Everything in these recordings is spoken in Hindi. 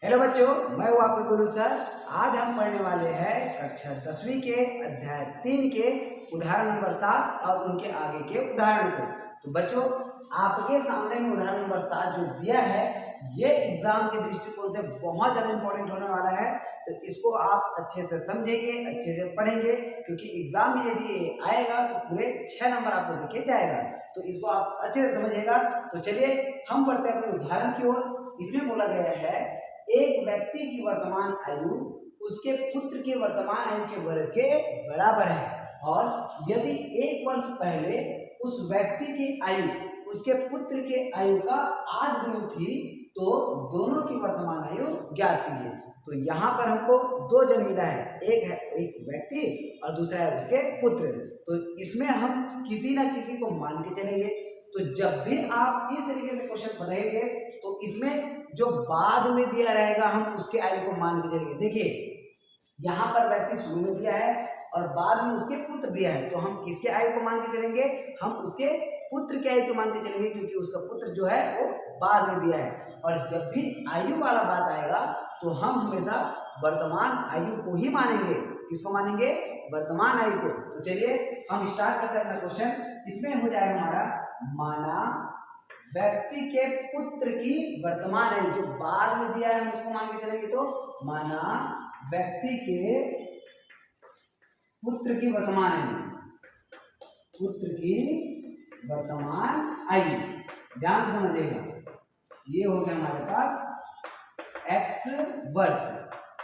हेलो बच्चों, मैं हूँ आपके गुरु सर। आज हम पढ़ने वाले हैं कक्षा 10वीं के अध्याय 3 के उदाहरण नंबर 7 और उनके आगे के उदाहरण को। तो बच्चों, आपके सामने में उदाहरण नंबर 7 जो दिया है, ये एग्जाम के दृष्टिकोण से बहुत ज़्यादा इंपॉर्टेंट होने वाला है। तो इसको आप अच्छे से समझेंगे, अच्छे से पढ़ेंगे, क्योंकि एग्जाम में यदि आएगा तो पूरे 6 नंबर आपको देके जाएगा। तो इसको आप अच्छे से समझिएगा। तो चलिए हम बढ़ते हैं अपने उदाहरण की ओर। इसमें बोला गया है, एक व्यक्ति की वर्तमान आयु उसके पुत्र के वर्तमान आयु के वर्ग के बराबर है, और यदि 1 वर्ष पहले उस व्यक्ति की आयु उसके पुत्र के आयु का 8 गुना थी, तो दोनों की वर्तमान आयु ज्ञात कीजिए। तो यहाँ पर हमको 2 जन मिला है, एक है एक व्यक्ति और दूसरा है उसके पुत्र। तो इसमें हम किसी ना किसी को मान के चलेंगे। तो जब भी आप इस तरीके से क्वेश्चन पढ़ेंगे तो इसमें जो बाद में दिया रहेगा हम उसके आयु को मान के चलेंगे। देखिए, यहाँ पर व्यक्ति शुरू में दिया है और बाद में उसके पुत्र दिया है, तो हम किसके आयु को मान के चलेंगे? हम उसके पुत्र के आयु को मान के चलेंगे, क्योंकि उसका पुत्र जो है वो बाद में दिया है। और जब भी आयु वाला बात आएगा तो हम हमेशा वर्तमान आयु को ही मानेंगे। किसको मानेंगे? वर्तमान आयु को। तो चलिए हम स्टार्ट करते हैं अपना क्वेश्चन। इसमें हो जाएगा हमारा, माना व्यक्ति के पुत्र की वर्तमान आयु, जो बाद में दिया है हम उसको मान के चलेंगे। तो माना व्यक्ति के पुत्र की वर्तमान आयु, पुत्र की वर्तमान आयु, ध्यान से समझिएगा। ये हो गया हमारे पास x वर्ष।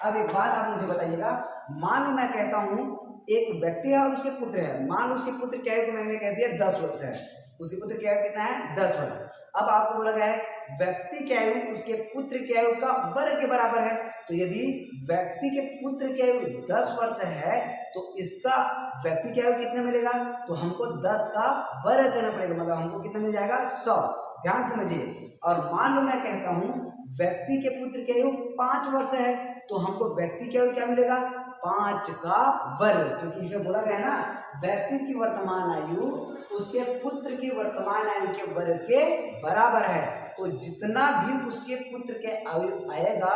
अब एक बात आप मुझे बताइएगा, मान लो मैं कहता हूं एक व्यक्ति है और उसके पुत्र है। मान लो उसके पुत्र की आयु मैंने कह दिया 10 वर्ष है, उसके पुत्र की आयु कितना है? 10 वर्ष। अब आपको बोला गया है व्यक्ति की आयु उसके पुत्र की आयु का वर्ग के बराबर है। तो यदि व्यक्ति के पुत्र की आयु 10 वर्ष है तो इसका व्यक्ति की आयु कितना मिलेगा? तो हमको 10 का वर्ग करना पड़ेगा, मतलब हमको कितना मिल जाएगा? 100। ध्यान समझिए। और मान लो मैं कहता हूं व्यक्ति के पुत्र की आयु 5 वर्ष है, तो हमको व्यक्ति की आयु क्या मिलेगा? 5 का वर्ग, क्योंकि इसमें बोला गया है ना, व्यक्ति की वर्तमान आयु उसके पुत्र की वर्तमान आयु के वर्ग के बराबर है। तो जितना भी उसके पुत्र के आयु आएगा,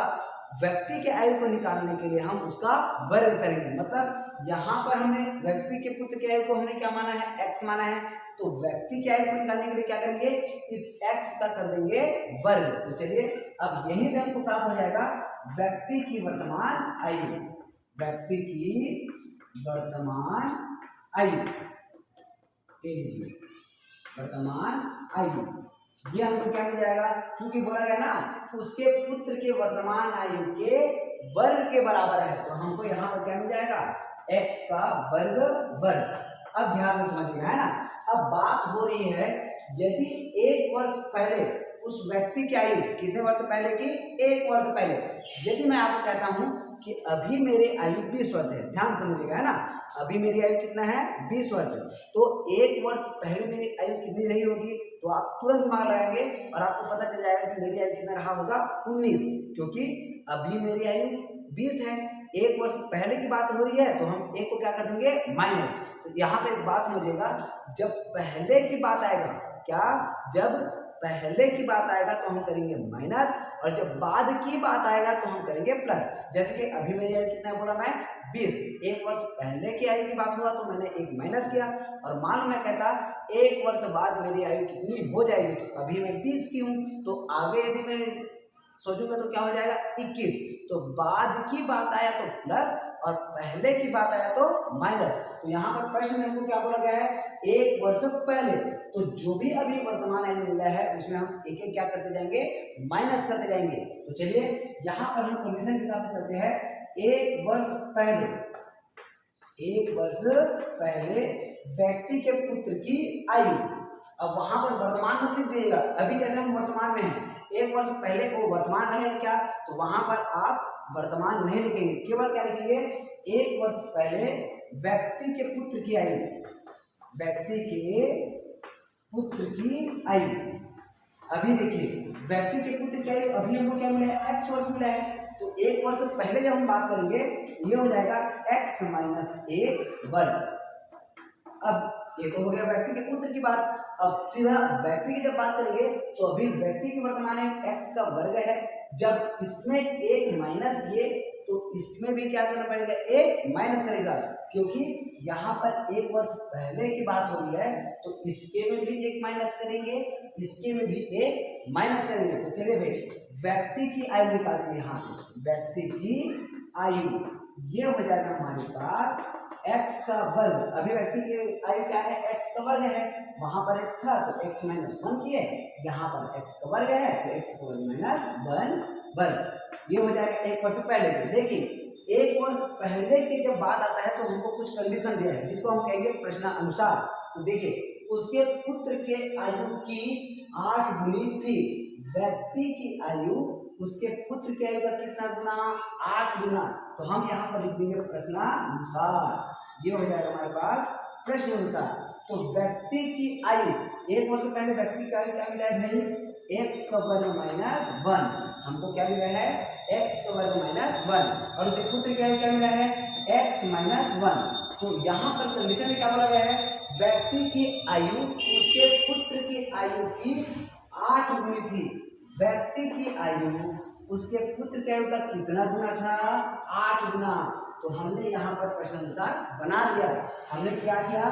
व्यक्ति के आयु को निकालने के लिए हम उसका वर्ग करेंगे। मतलब यहाँ पर हमने व्यक्ति के पुत्र की आयु को हमने क्या माना है? x माना है। तो व्यक्ति की आयु को निकालने के लिए क्या करेंगे? इस x का कर देंगे वर्ग। तो चलिए अब यहीं से हमको प्राप्त हो जाएगा व्यक्ति की वर्तमान आयु, व्यक्ति की वर्तमान आयु, वर्तमान आयु, ये हमको क्या मिल जाएगा? क्योंकि बोला गया ना उसके पुत्र के वर्तमान आयु के वर्ग के बराबर है, तो हमको यहाँ पर क्या मिल जाएगा? x का वर्ग वर्ष। अब ध्यान से समझिएगा, है ना। अब बात हो रही है, यदि 1 वर्ष पहले उस व्यक्ति की आयु कितने वर्ष पहले की? 1 वर्ष पहले। यदि मैं आपको कहता हूं कि अभी मेरी आयु 20 वर्ष है, ध्यान समझिएगा, है ना। अभी मेरी आयु कितना है? 20 वर्ष है। तो 1 वर्ष पहले मेरी आयु कितनी रही होगी? तो आप तुरंत दिमाग लगाएंगे और आपको पता चल जाएगा कि मेरी आयु कितना रहा होगा? 19, क्योंकि अभी मेरी आयु 20 है। 1 वर्ष पहले की बात हो रही है, तो हम 1 को क्या कर देंगे? माइनस। तो यहाँ पे एक बात समझिएगा, जब पहले की बात आएगा, क्या? जब पहले की बात आएगा तो हम करेंगे माइनस, और जब बाद की बात आएगा तो हम करेंगे प्लस। जैसे कि अभी मेरी आयु कितना बोला मैं? 20। 1 वर्ष पहले की आयु की बात हुआ तो मैंने 1 माइनस किया। और मान लो मैं कहता 1 वर्ष बाद मेरी आयु कितनी हो जाएगी, तो अभी मैं 20 की हूँ, तो आगे यदि मैं सोचूंगा तो क्या हो जाएगा? 21। तो बाद की बात आया तो प्लस और पहले की बात आया तो माइनस। तो यहाँ पर प्रश्न में हमको क्या बोला गया है? 1 वर्ष पहले। तो जो भी अभी वर्तमान आयु मिला है उसमें हम एक एक क्या करते जाएंगे? माइनस करते जाएंगे। तो चलिए यहाँ पर हम कंडीशन के साथ करते हैं। 1 वर्ष पहले, 1 वर्ष पहले व्यक्ति के पुत्र की आयु। अब वहां पर वर्तमान में लिख दीजिएगा, अभी जैसे हम वर्तमान में हैं, 1 वर्ष पहले को वर्तमान रहेगा क्या? तो वहां पर आप वर्तमान नहीं लिखेंगे, केवल क्या लिखेंगे? 1 वर्ष पहले व्यक्ति के पुत्र की आयु, व्यक्ति के पुत्र की आयु। अभी देखिए व्यक्ति के पुत्र की आयु अभी हमको क्या मिला है? x वर्ष मिला है। तो 1 वर्ष पहले जब हम बात करेंगे ये हो जाएगा x माइनस 1 वर्ष। अब ये तो हो गया व्यक्ति के पुत्र की बात। अब सीधा व्यक्ति की जब बात करेंगे तो अभी व्यक्ति की वर्तमान आयु x का वर्ग है, जब इसमें एक माइनस किए तो इसमें भी क्या करना पड़ेगा, एक माइनस करेगा, क्योंकि यहाँ पर एक वर्ष पहले की बात हो रही है तो इसके में भी एक माइनस करेंगे, इसके में भी एक माइनस करेंगे। तो चलिए भाई व्यक्ति की आयु निकालेंगे यहाँ से, व्यक्ति की आयु ये हो जाएगा हमारे पास x का वर्ग। अभी व्यक्ति की आयु क्या है, x का वर्ग है, वहां पर x था तो x माइनस 1 किए, यहाँ पर x का वर्ग है तो x का वर्ग माइनस 1 वर्ष। ये हो जाएगा एक वर्ष पहले के। देखिए एक वर्ष पहले की जब बात आता है तो हमको कुछ कंडीशन दिया है जिसको हम कहेंगे प्रश्नानुसार। तो देखिए उसके पुत्र के आयु की 8 गुनी थी, व्यक्ति की आयु उसके पुत्र के आयु का कितना गुना, 8 गुना। तो हम यहाँ पर लिख देंगे प्रश्नानुसार। ये हो जाएगा हमारे पास प्रश्न अनुसार। तो व्यक्ति की आयु एक वर्ष पहले व्यक्ति की आयु क्या मिला है भाई, x का वर्ग माइनस 1। हमको क्या मिला है, x का वर्ग माइनस 1, और उसके पुत्र की आयु क्या मिला है, x माइनस 1। तो यहाँ पर कंडीशन में क्या बोला गया है, व्यक्ति की आयु उसके पुत्र की आयु की 8 गुनी थी, व्यक्ति की आयु उसके पुत्र के आयु का कितना गुना था, 8 गुना। तो हमने यहाँ पर प्रश्न अनुसार बना दिया। हमने क्या किया,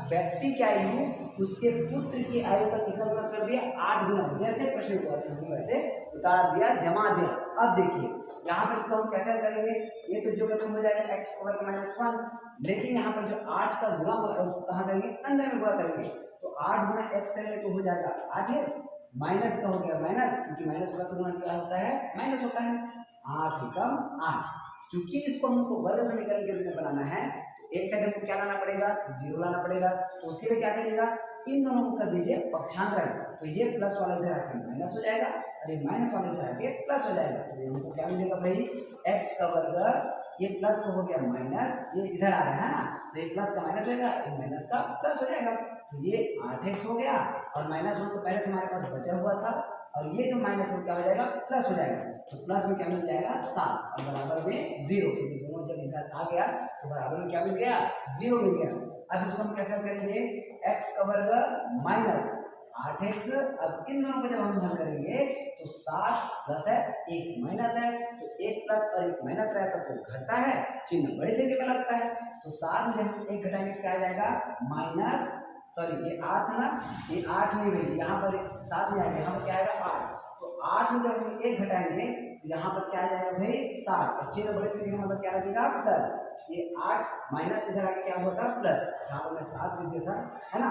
व्यक्ति की आयु उसके पुत्र की आयु का कितना गुना कर दिया, 8 गुना। जैसे प्रश्न को हमने वैसे उतार दिया, जमा दिया। अब देखिए यहाँ पर इसको हम कैसे करेंगे, ये तो जो खत्म हो जाएगा x का वर्ग माइनस 1, लेकिन यहाँ पर जो 8 का गुना होता है उसको कहाँ करेंगे, अंदर में गुणा करेंगे। तो 8 गुना x करेंगे तो हो जाएगा 8x, माइनस का हो गया माइनस, क्योंकि माइनस प्लस गुना क्या होता है, माइनस होता है। 8 एकम 8। क्योंकि इसको हमको वर्ग समीकरण के रूप में बनाना है तो एक साइड हमको क्या लाना पड़ेगा, 0 लाना पड़ेगा। तो उसके लिए क्या करिएगा, इन दोनों को कर दीजिए पक्षांतर। तो ये प्लस वाला इधर आके माइनस हो जाएगा और ये माइनस वाला इधर आके प्लस हो जाएगा। तो ये हमको क्या मिलेगा भाई, x का वर्ग, ये प्लस को हो गया माइनस, ये इधर आ रहा है ना, तो ये प्लस का माइनस हो जाएगा, ये माइनस का प्लस हो जाएगा। तो ये 8x हो गया और माइनस 1 तो पहले से हमारे पास बचा हुआ था, और ये जो माइनस में क्या हो जाएगा, प्लस हो जाएगा। तो प्लस में क्या मिल जाएगा, 7, और बराबर में 0, क्योंकि दोनों जब इधर आ गया तो बराबर में क्या मिल गया, 0 मिल गया। अब इसको हम कैसे करेंगे, x का वर्ग माइनस 8x। अब इन दोनों को जब हम हल करेंगे तो 7 प्लस है 1 माइनस है, तो 1 प्लस और 1 माइनस रहता तो घटता है, चिन्ह बड़े से जगह लगता है। तो 7 में जब हम 1 घटाएंगे क्या आ जाएगा, माइनस, सॉरी ये 8 था ना, ये 8 नहीं मिली, यहाँ पर 7 में आएगा, यहाँ पर क्या आएगा 8। तो 8 में जब हम 1 घटाएंगे तो यहाँ पर क्या आ जाएगा भाई 7, और चिन्ह बड़े से जगह मतलब क्या लगेगा, प्लस। ये 8 माइनस इधर आके क्या हुआ था, प्लस, यहाँ पर मैं 7 लिख दिया था, है ना।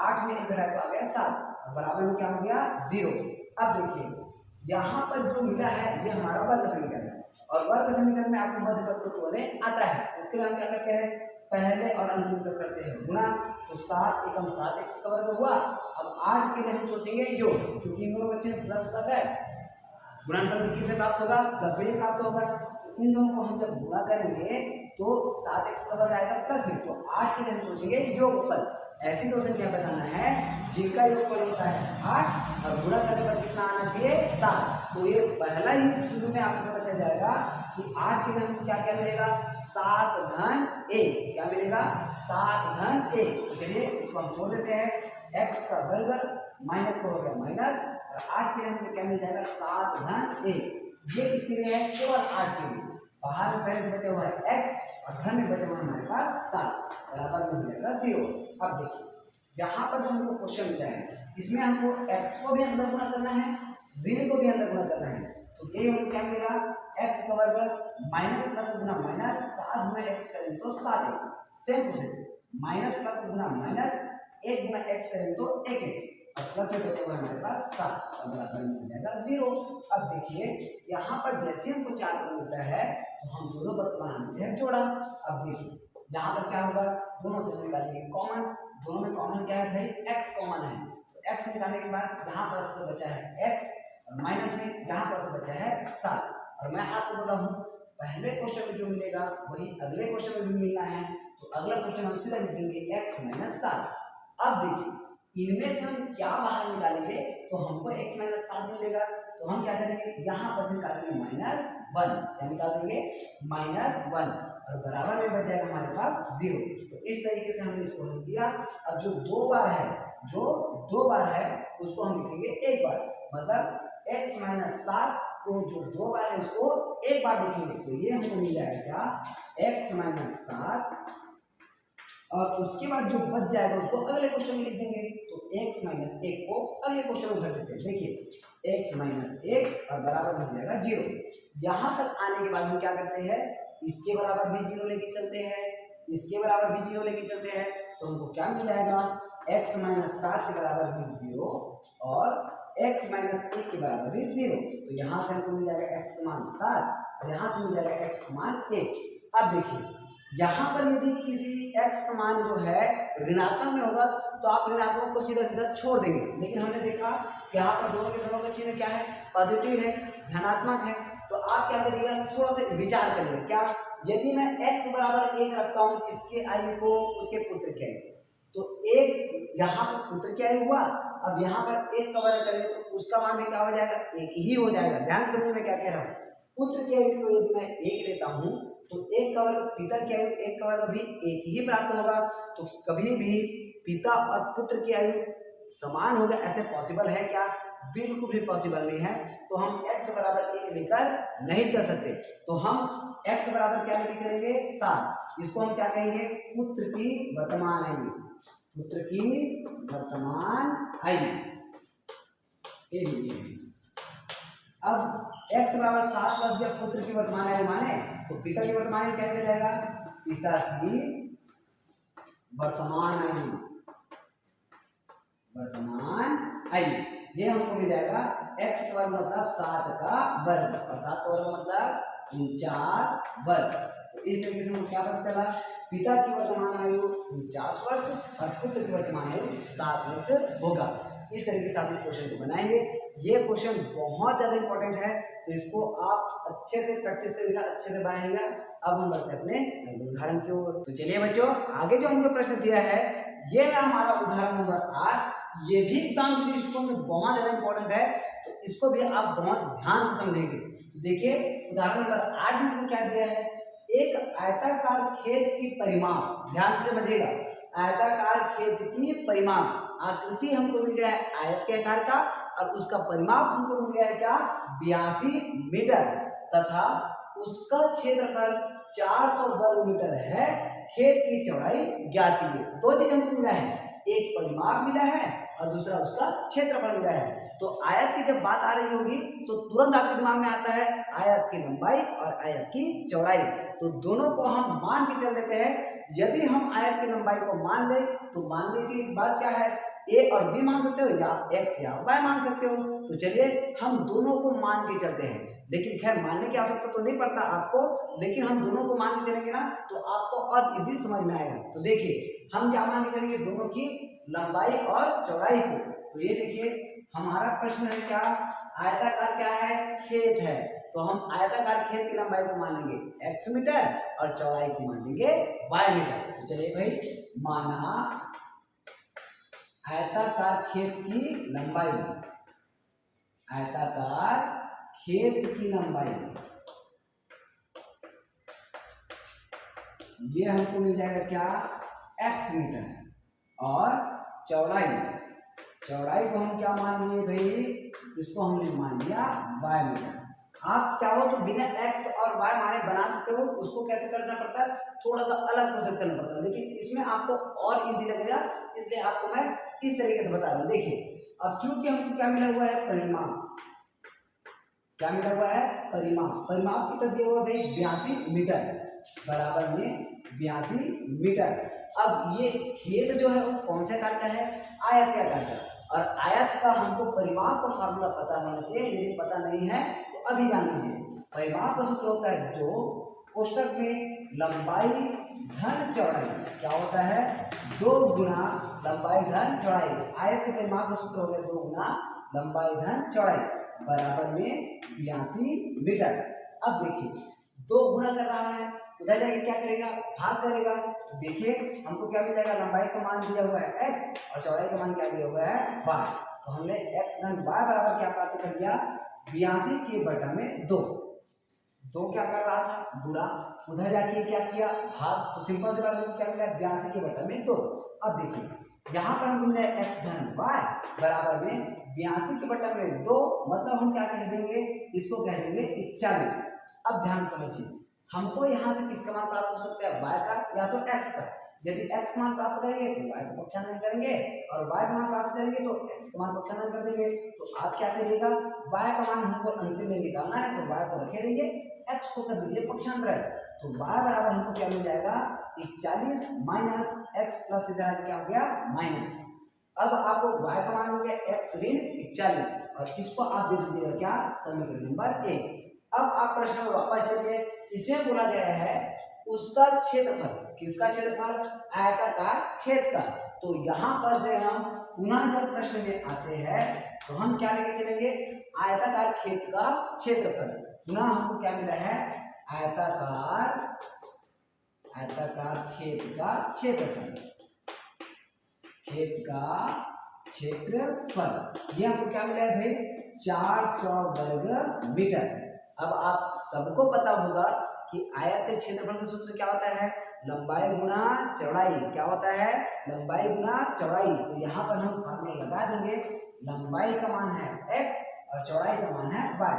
8 में 1 घटाया तो आ गया 7, और बराबर में क्या हो गया, 0। अब देखिए यहाँ पर जो मिला है ये हमारा वर्ग समीकरण है, और वर्ग समीकरण में आपको मध्य पद को तोड़ने आता है। उसके लिए हम क्या करते हैं, पहले और अंतिम का करते हैं गुणा। तो 7 एकम 7x का वर्ग हुआ। अब 8 के लिए हम सोचेंगे योग, क्योंकि इन दोनों बच्चे प्लस प्लस है, गुणनफल भी कितने प्राप्त होगा, प्लस में ही प्राप्त होगा। तो इन दोनों को हम जब गुणा करेंगे तो 7x का वर्ग आएगा प्लस में, तो 8 के लिए हम सोचेंगे योगफल। ऐसी दो संख्या बताना है जिनका योगफल होता है 8 और गुणा करने पर कितना आना चाहिए, 7। तो ये पहला ही शुरू में आपको पता चल जाएगा कि 8 के लिए हमको क्या क्या मिलेगा, 7 धन a, क्या मिलेगा, 7 धन a। तो चलिए इसको हम छोड़ देते हैं, x का वर्ग माइनस को हो गया माइनस, और 8 के लिए हमको क्या मिल जाएगा, 7 धन a। ये किसके लिए है, केवल 8 के लिए। बाहर में पहले से बचा हुआ है x और धन में बचा हुआ है हमारे पास 7, बराबर में हो जाएगा 0। अब देखिए यहाँ पर जो हमको क्वेश्चन मिला है इसमें हमको x को भी अंदर गुणा करना है, ऋण को भी अंदर गुणा करना है। तो ये हमको क्या मिलेगा, x का वर्ग माइनस प्लस गुना माइनस, 7 गुना x करेंगे तो 7x, same process, minus plus गुना माइनस, 1 गुना x करेंगे तो 1x, और प्लस में बचा हुआ हमारे पास 7, और बराबर में हो जाएगा 0। अब देखिए यहाँ पर जैसे हमको 4 पद मिलता है तो हम दोनों पद बना देते हैं जोड़ा। अब देखिए यहाँ पर क्या होगा, दोनों से निकालेंगे कॉमन, दोनों में कॉमन क्या है भाई, x कॉमन है। तो x निकालने के बाद यहाँ पर से बचा है x, और माइनस में यहाँ पर से बचा है 7। और मैं आपको बोल रहा हूँ पहले क्वेश्चन में जो मिलेगा वही अगले क्वेश्चन में भी मिलना है। तो अगला क्वेश्चन हम सीधा लिख देंगे x माइनस 7। अब देखिए इनमें से हम क्या बाहर निकालेंगे, तो हमको x माइनस 7 मिलेगा। तो हम क्या करेंगे, यहाँ पर से निकालेंगे -1, क्या निकाल देंगे, -1, और बराबर में बच जाएगा हमारे पास 0। तो इस तरीके से हमने इसको हल किया। अब जो 2 बार है, जो 2 बार है उसको हम लिखेंगे 1 बार, मतलब x माइनस 7 तो जो 2 बार है उसको एक बार लिखेंगे, तो ये हमको मिल जाएगा क्या, x माइनस 7, और उसके बाद जो बच जाएगा उसको अगले क्वेश्चन में लिख देंगे। तो x माइनस 1 को अगले क्वेश्चन में भर देते हैं। देखिए x माइनस 1 और बराबर हो जाएगा 0। यहाँ तक आने के बाद हम क्या करते हैं, इसके बराबर भी 0 लेके चलते हैं, इसके बराबर भी 0 लेके चलते हैं, तो हमको क्या मिल जाएगा, x माइनस 7 के बराबर भी 0 और x माइनस 1 के बराबर भी 0। तो यहाँ से हमको मिल जाएगा x का मान 7 और यहाँ से मिल जाएगा x का मान 1। अब देखिए यहाँ पर यदि किसी x का मान जो है ऋणात्मक में होगा तो आप ऋणात्मक को सीधा सीधा छोड़ देंगे, लेकिन हमने देखा कि यहाँ पर दोनों के दोनों का चिन्ह क्या है, पॉजिटिव है, धनात्मक है। तो आप क्या करिएगा, थोड़ा सा विचार करिएगा, क्या यदि मैं x बराबर 1 रखता हूँ किसके आयु को, उसके पुत्र के आयु, तो 1 यहाँ पर पुत्र की आयु हुआ, अब यहाँ पर 1 का वर्ग करेंगे तो उसका मान भी क्या हो जाएगा, 1 ही हो जाएगा। ध्यान से मैं क्या कह रहा हूँ, पुत्र की आयु को यदि मैं 1 लेता हूँ तो 1 का वर्ग पिता की आयु 1 का वर्ग भी 1 ही प्राप्त होगा। तो कभी भी पिता और पुत्र की आयु समान होगा ऐसे पॉसिबल है क्या, बिल्कुल भी पॉसिबल नहीं है। तो हम x बराबर 1 लेकर नहीं चल सकते, तो हम x बराबर क्या लेकर चलेंगे, 7। इसको हम क्या कहेंगे, पुत्र की वर्तमान आयु, पुत्र की वर्तमान आयु। अब x बराबर 7 प्लस जब पुत्र की वर्तमान आयु माने तो पिता की वर्तमान आयु कैसे जाएगा, पिता की वर्तमान आयु, वर्तमान आयु ये हमको मिल जाएगा x का वर्ग मतलब 7 का वर्ग और 7 का वर्ग मतलब 49 वर्ष। तो इस तरीके से हमको क्या पता चला, पिता की वर्तमान आयु 49 वर्ष और पुत्र की वर्तमान आयु 7 वर्ष होगा। इस तरीके से आप इस क्वेश्चन को बनाएंगे। ये क्वेश्चन बहुत ज़्यादा इंपॉर्टेंट है, तो इसको आप अच्छे से प्रैक्टिस करिएगा, अच्छे से बनाइएगा। अब हम बढ़ते हैं अपने उदाहरण की ओर। तो चलिए बच्चों, आगे जो हमको प्रश्न दिया है ये है हमारा उदाहरण नंबर 8। ये भी एग्जाम के दृष्टिकोण से बहुत ज़्यादा इंपॉर्टेंट है, तो इसको भी आप बहुत ध्यान से समझेंगे। देखिए उदाहरण नंबर 8 में क्या दिया है, एक आयताकार खेत की परिमाप, ध्यान से समझिएगा, आयताकार खेत की परिमाप, आकृति हमको मिल गया है आयत के आकार का और उसका परिमाप हमको मिल गया है क्या, 82 मीटर तथा उसका क्षेत्रफल 400 वर्ग मीटर है। खेत की चौड़ाई ज्ञात कीजिए। 2 चीज हमको मिला है, एक परिमाप मिला है और दूसरा उसका क्षेत्रफल मिला है। तो आयत की जब बात आ रही होगी तो तुरंत आपके दिमाग में आता है आयत की लंबाई और आयत की चौड़ाई। तो दोनों को हम मान के चल देते हैं। यदि हम आयत की लंबाई को मान ले तो मानने की बात क्या है, ए और बी मान सकते हो या एक्स या वाई मान सकते हो। तो चलिए हम दोनों को मान के चलते हैं, लेकिन खैर मानने की आवश्यकता तो नहीं पड़ता आपको, लेकिन हम दोनों को मान के चलेंगे ना तो आपको और इजी समझ में आएगा। तो देखिए हम क्या मान के चलेंगे, दोनों की लंबाई और चौड़ाई को। तो ये देखिए हमारा प्रश्न है क्या, आयताकार क्या है, खेत है, तो हम आयताकार खेत की लंबाई को मानेंगे x मीटर और चौड़ाई को मानेंगे y मीटर। तो चलिए भाई, माना आयताकार खेत की लंबाई, आयताकार खेत की लंबाई ये हमको मिल जाएगा क्या, x मीटर और चौड़ाई, चौड़ाई को हम क्या मान लिए भाई, इसको हमने मान लिया y मीटर। आप चाहो तो बिना x और y माने बना सकते हो, उसको कैसे करना पड़ता है, थोड़ा सा अलग प्रोसेस करना पड़ता है, लेकिन इसमें आपको और इजी लगेगा, इसलिए आपको मैं इस तरीके से बता रहा हूँ। देखिए अब चूंकि हमको क्या मिला हुआ है, परिमाप, क्या मिला हुआ है, परिमाप, परिमाप कितना दिया हुआ है भाई, 82 मीटर बराबर में 82 मीटर। अब ये खेत जो है वो कौन से आकार का है, आयत के आकार का, और आयत का हमको परिमाप का फार्मूला पता होना चाहिए, यदि पता नहीं है तो अभी जान लीजिए। परिमाप का सूत्र होता है 2 कोष्टक में लंबाई धन चौड़ाई, क्या होता है, 2 गुना लंबाई धन चौड़ाई। आयत के परिमाप का सूत्र हो गया 2 गुना लंबाई धन चौड़ाई बराबर में 82 मीटर। अब देखिए 2 गुना कर रहा है, उधर जाके क्या करेगा, भाग करेगा। तो देखिए हमको क्या मिल जाएगा, लंबाई का मान दिया हुआ है x और चौड़ाई का मान क्या दिया हुआ है y। तो हमने x धन y बराबर क्या प्राप्त कर लिया, 82 के बटा में 2। 2 क्या कर रहा था, गुणा, उधर जाके क्या किया, भाग। तो सिंपल सी बात है, क्या मिला, 82 के बटा में 2। अब देखिए यहाँ पर हमको मिला x धन y बराबर में 82 के बटा में 2 मतलब हम क्या कह देंगे, इसको कह देंगे 41। अब ध्यान समझिए, हमको यहाँ से किसका मान प्राप्त हो सकता है, y का या तो x का। यदि x मान प्राप्त करेंगे तो y का पक्षांतर करेंगे और y का मान प्राप्त करेंगे तो x का मान पक्षांतर कर देंगे। तो आप क्या करिएगा, y का मान हमको अंतिम में निकालना है तो y को रखे रहिए, x को कर दीजिए पक्षांतर। तो y बराबर हमको क्या मिल जाएगा 41 माइनस x प्लस इधर क्या हो गया माइनस। अब आपको y का मान हो गया x ऋण 41 और इसको आप दे दीजिएगा क्या, समीकरण नंबर 1। अब आप प्रश्न में वापस चलिए, इसमें बोला गया है उसका क्षेत्रफल, किसका क्षेत्रफल, आयताकार खेत का। तो यहाँ पर से हम पुनः जब प्रश्न में आते हैं तो हम क्या लेके चलेंगे, आयताकार खेत का क्षेत्रफल। पुनः हमको क्या मिला है, आयताकार खेत का क्षेत्रफल, खेत का क्षेत्रफल ये हमको क्या मिला है भाई 400 वर्ग मीटर। अब आप सबको पता होगा कि आयत के क्षेत्रफल का सूत्र क्या होता है, लंबाई गुणा चौड़ाई। क्या होता है, लंबाई गुणा चौड़ाई। तो यहाँ पर हम फॉर्मूला लगा देंगे, लंबाई का मान है x और चौड़ाई का मान है y।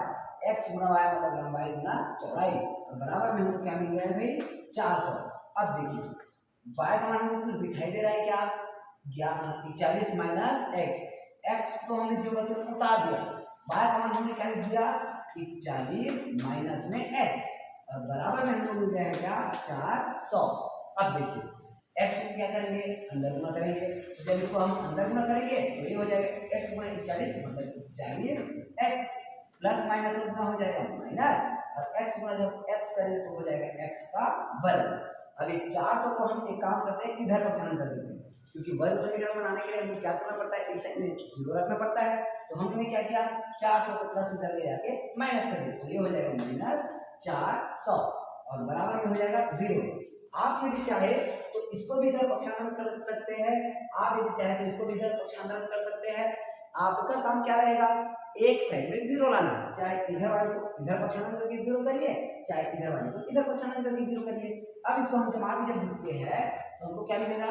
x गुणा y मतलब लंबाई गुणा चौड़ाई और बराबर में हमको क्या मिल गया है भाई 400। अब देखिए y का मान हमको कुछ दिखाई दे रहा है क्या, 41 माइनस x को हमने जो बच्चों उतार दिया, y का मान हमने क्या लिख दिया 41 माइनस में x और बराबर में हमको मिल गया है क्या 400। अब देखिए x को क्या करेंगे, अंदर गुणा करेंगे। तो जब इसको हम अंदर गुणा करेंगे तो ये हो जाएगा x गुणा 41 मतलब 41 x प्लस माइनस गुणा हो जाएगा माइनस और x गुणा जब x करेंगे तो हो जाएगा x का वर्ग। अब ये 400 को हम एक काम करते हैं, इधर पक्षांतर कर देते हैं, क्योंकि वर्ग समीकरण बनाने के लिए हमें क्या करना पड़ता है, एक साइड में 0 रखना पड़ता है। तो हमने क्या किया 400 को प्लस इधर ले जाके माइनस कर दिया, तो ये हो जाएगा माइनस 400 और बराबर में हो जाएगा 0। आप यदि चाहे तो इसको भी इधर पक्षांतर कर सकते हैं, आप यदि चाहे तो इसको भी इधर पक्षांतर कर सकते हैं। आपका काम क्या रहेगा, एक साइड में 0 लाना, चाहे इधर वाले को इधर पक्षांतर करके 0 करिए, चाहे इधर वाले को इधर पक्षांतर करके 0 करिए। अब इसको हम जमा के जब लिखते हैं तो हमको क्या मिलेगा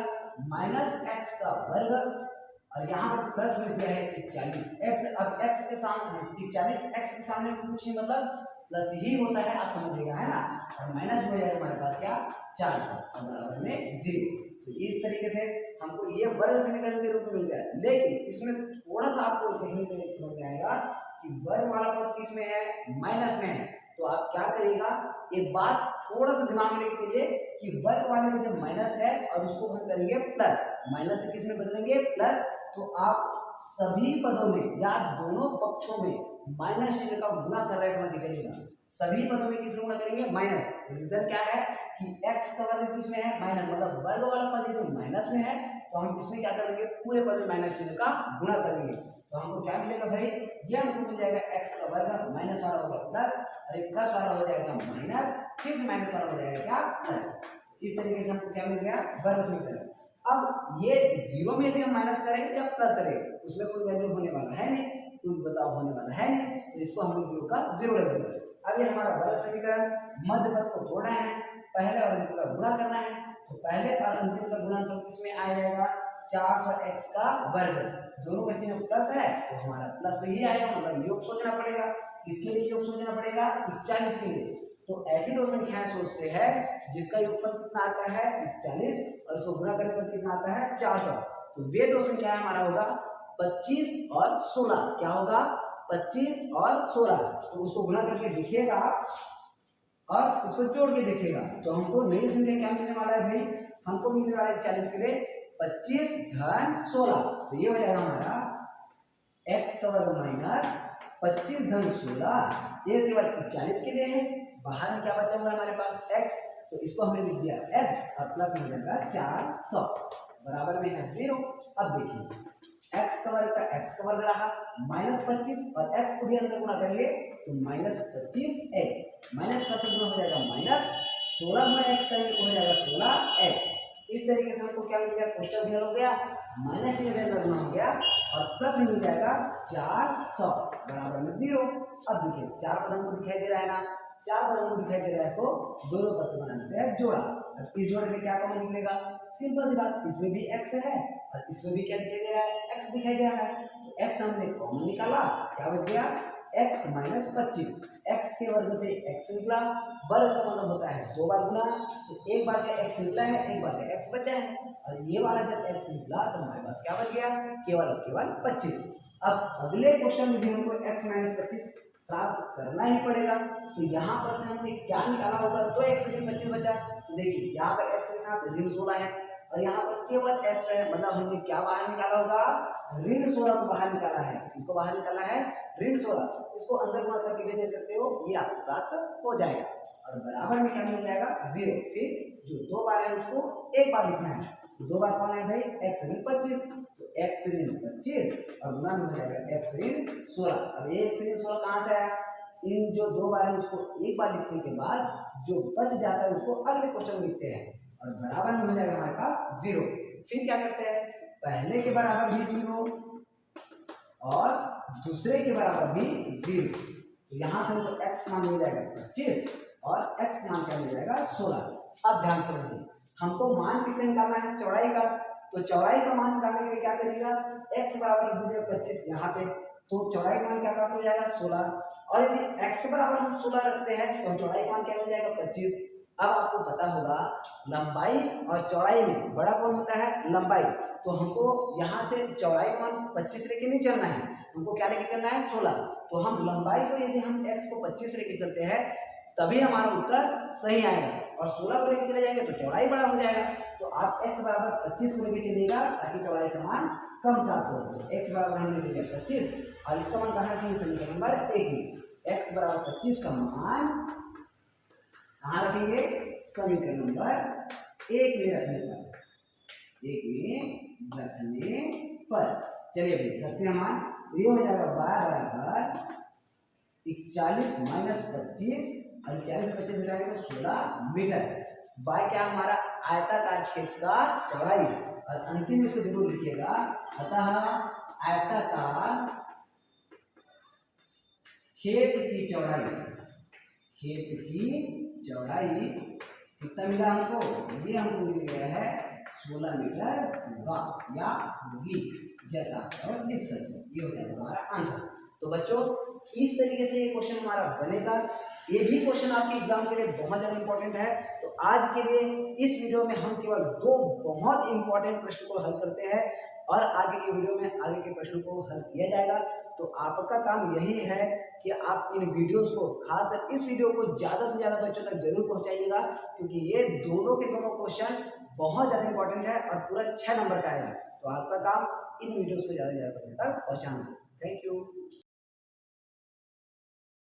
माइनस x का वर्ग और यहाँ पर प्लस में दिया है 41x। अब x के सामने 41 x के सामने कुछ नहीं मतलब प्लस ही होता है, आप समझिएगा है ना, और माइनस हो जाएगा हमारे पास क्या 400 और बराबर में 0। तो इस तरीके से हमको ये वर्ग समीकरण के रूप में मिल गया। लेकिन इसमें थोड़ा सा आपको देखने के लिए समझ में आएगा कि वर्ग वाला पद किस में है, माइनस में है। तो आप क्या करिएगा, एक बात थोड़ा सा दिमाग में लेके चलिए कि वर्ग वाले में जब माइनस है और उसको हम करेंगे प्लस, माइनस से किस में बदलेंगे प्लस, तो आप सभी पदों में या दोनों पक्षों में माइनस चिन्ह का गुणा कर रहे हैं, समझ लीजिएगा। सभी पदों में किस गुणा करेंगे माइनस। रीजन क्या है कि x का वर्ग किस में है माइनस, मतलब वर्ग वाला पद यदि माइनस में है तो हम इसमें क्या कर देंगे पूरे पद में माइनस चिन्ह का गुणा कर देंगे। तो हमको क्या मिलेगा भाई, ये हमको मिल जाएगा x का वर्ग माइनस वाला होगा प्लस और एक प्लस वाला हो जाएगा माइनस, फिर से माइनस वाला हो जाएगा क्या प्लस। इस तरीके से हमको क्या मिल गया वर्ग समीकरण। अब ये 0 में यदि हम माइनस करें या प्लस करें उसमें कोई वैल्यू होने वाला है नहीं, कोई बदलाव होने वाला है नहीं, तो इसको हमने 0 का 0 रख दिया। अब ये हमारा वर्ग समीकरण, मध्य पद को जोड़ना है, पहले और अंतिम का गुणा करना है। तो पहले और अंतिम का गुणनफल किसमें आ जाएगा 400x का वर्ग, दोनों का चिन्ह प्लस है तो हमारा प्लस ही आएगा, मतलब योग सोचना पड़ेगा। इसके लिए योग सोचना पड़ेगा 41 के लिए। तो ऐसी दो संख्याएं सोचते हैं जिसका योगफल कितना आता है 41 और उसको गुणा करने पर कितना आता है 400। तो वे दो संख्याएं हमारा होगा 25 और 16। क्या होगा 25 और 16। तो उसको गुणा करके देखिएगा और उसको जोड़ के देखिएगा तो हमको नई संख्या क्या मिलने वाला है भाई, हमको मिलने वाला है 40 के लिए 25 धन 16। तो ये हो जाएगा हमारा x का वर्ग माइनस 25 धन 16, ये केवल 40 के लिए है। बाहर में क्या बचा हुआ है हमारे पास x, तो इसको हमने लिख दिया x और प्लस में जाएगा 400 बराबर में है 0। अब देखिए x का वर्ग रहा माइनस 25 और x को भी अंदर गुणा करेंगे तो माइनस 25x माइनस का गुणा हो जाएगा माइनस 16 गुणा x करेंगे तो हो जाएगा 16x। इस तरीके से हमको क्या मिल गया, कोष्टक ढेर हो गया, माइनस चिन्ह अंदर गुणा हो गया और प्लस में मिल जाएगा 400 बराबर में 0। अब देखिए 4 पद हमको दिखाई दे रहा है ना, 4 पद हमको दिखाई दे रहा है तो दोनों पद को बनाते हैं जोड़ा। अब इस जोड़े से क्या कॉमन निकलेगा, सिंपल सी बात, इसमें भी x है और इसमें भी क्या दिखाई दे रहा है x दिखाई दे रहा है। तो x हमने कॉमन निकाला, क्या बच गया x माइनस 25। x के वर्ग से x निकला, वर्ग का मतलब होता है 2 बार गुना, तो एक बार का x निकला है, एक बार का x बचा है, और ये वाला जब x निकला तो हमारे पास क्या बच गया केवल 25। अब अगले क्वेश्चन में भी हमको x माइनस 25 प्राप्त करना ही पड़ेगा, तो यहाँ पर से हमने क्या निकाला होगा, तो x ऋण 25 बचा। तो देखिए यहाँ पर x के साथ ऋण 16 है और यहाँ पर केवल x है, मतलब हमने क्या बाहर निकाला होगा, ऋण 16 को बाहर निकाला है। इसको बाहर निकाला है ऋण 16, इसको अंदर गुणा करके भी दे सकते हो, ये आपको प्राप्त हो जाएगा और बराबर में क्या मिल जाएगा 0। फिर जो 2 बार है उसको एक बार लिखना है, तो 2 बार कौन है भाई x ऋण 25, तो x ऋण 25 और गुणा में हो जाएगा x ऋण 16। अब x ऋण 16 कहाँ से आया, इन जो 2 बार है उसको एक बार लिखने के बाद जो बच जाता है उसको अगले क्वेश्चन में लिखते हैं और बराबर में हो जाएगा हमारे पास 0। फिर क्या करते हैं, पहले के बराबर भी 0 और दूसरे के बराबर भी 0, तो यहाँ से हमको x मान मिल जाएगा 25 और x मान क्या मिल जाएगा 16। अब ध्यान से समझिए, हमको मान किसका निकालना है, चौड़ाई का, तो चौड़ाई का मान निकालने के लिए क्या करिएगा, x बराबर रख दीजिए 25 यहाँ पे, तो चौड़ाई का मान क्या प्राप्त हो जाएगा 16, और यदि x बराबर हम 16 रखते हैं तो चौड़ाई का मान क्या हो जाएगा 25। अब आपको पता होगा लंबाई और चौड़ाई में बड़ा कौन होता है, लंबाई, तो हमको यहाँ से चौड़ाई का मान 25 लेके नहीं चलना है, हमको क्या लेके चलना है 16। तो हम लंबाई को यदि हम x को 25 लेके चलते हैं तभी हमारा उत्तर सही आएगा, और 16 को लेके चले जाएंगे तो चौड़ाई बड़ा हो जाएगा। तो आप x बराबर 25 को लेके चलिएगा ताकि चौड़ाई का मान कम प्राप्त हो। x बराबर हमने ले लिया 25 और इसका मान कहाँ रखेंगे, समीकरण नंबर 1 में। x बराबर 25 का मान कहाँ रखेंगे, समीकरण नंबर 1 में रखने पर। चलिए भाई करते हैं मान, ये हो जाएगा y बराबर 41 माइनस 25 और 41 से 25 घटाएंगे तो 16 मीटर। y क्या हमारा आयताकार क्षेत्र का चौड़ाई, और अंतिम में इसको जरूर लिखिएगा, अतः आयताकार क्षेत्र की चौड़ाई कितना मिला हमको, ये हमको मिल गया है 16 मीटर होगा या होगी, जैसा और लिख सकते हो, ये हो जाएगा हमारा आंसर। तो बच्चों इस तरीके से ये क्वेश्चन हमारा बनेगा, ये भी क्वेश्चन आपके एग्जाम के लिए बहुत ज़्यादा इंपॉर्टेंट है। तो आज के लिए इस वीडियो में हम केवल 2 बहुत इंपॉर्टेंट प्रश्न को हल करते हैं और आगे की वीडियो में आगे के प्रश्नों को हल किया जाएगा। तो आपका काम यही है कि आप इन वीडियोस को, खासकर इस वीडियो को ज़्यादा से ज़्यादा बच्चों तक जरूर पहुंचाइएगा, क्योंकि ये दोनों के दोनों क्वेश्चन बहुत ज़्यादा इंपॉर्टेंट है और पूरा 6 नंबर का आएगा। तो आपका काम इन वीडियोस को ज़्यादा से ज़्यादा बच्चों तक पहुँचाना। Thank you.